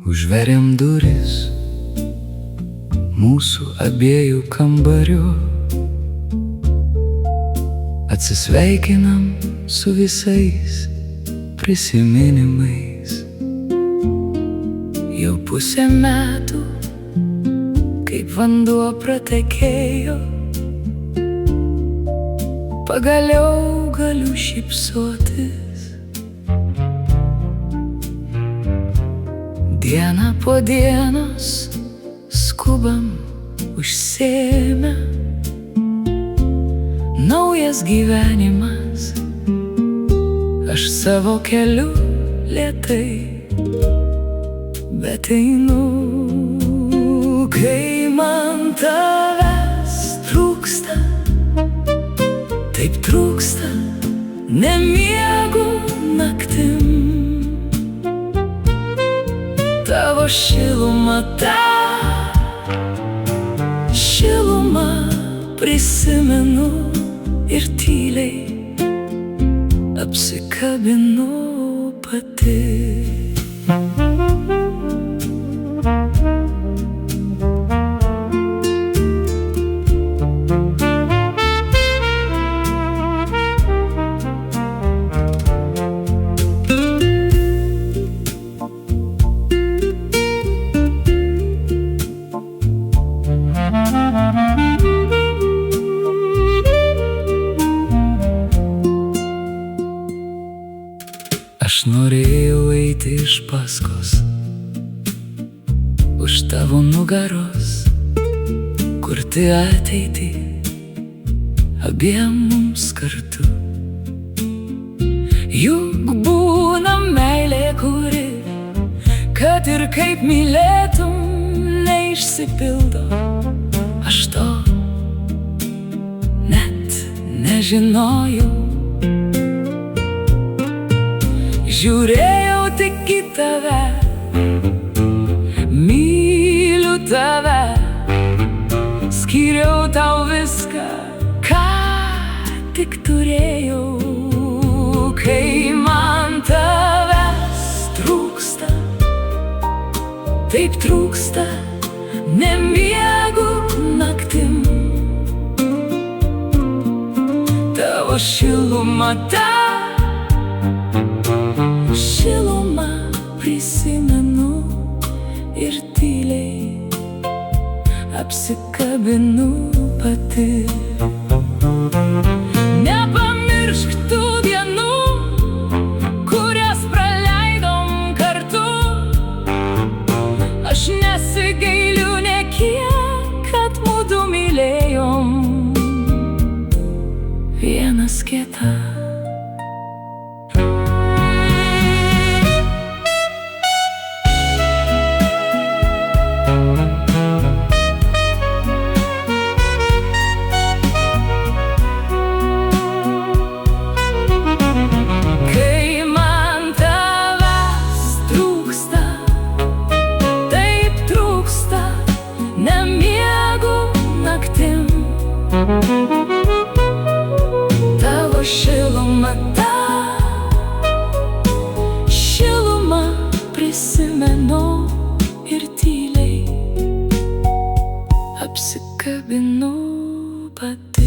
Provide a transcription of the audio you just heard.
Užveriam duris mūsų abiejų kambarių, atsisveikinam su visais prisiminimais. Jau pusę metų, kaip vanduo pratekėjo, pagaliau galiu šypsotis. Diena po dienos skubam užsiėmę, naujas gyvenimas, aš savo keliu lėtai, bet einu. Kai man tavęs trūksta, taip trūksta, nemiegu naktim. Tavo šilumą, šilumą prisimenu ir tyliai apsikabinu pati. Aš norėjau eiti iš paskos, už tavo nugaros, kurti ateitį abiem mums kartu. Juk būna meilė, kuri, kad ir kaip mylėtum, neišsipildo. Aš to net nežinojau. Žiūrėjau tik į tave, myliu tave, skyriau tau viską, ką tik turėjau. Kai man tavęs trūksta, taip trūksta, nemiegu naktim. Tavo šilumą, šilumą prisimenu ir tyliai apsikabinu pati. Nepamiršk tų dienų, kurias praleidom kartu. Aš nesigailiu nė kiek, kad mudu mylėjom vienas kitą. Tavo šilumą, šilumą prisimenu ir tyliai apsikabinu pati.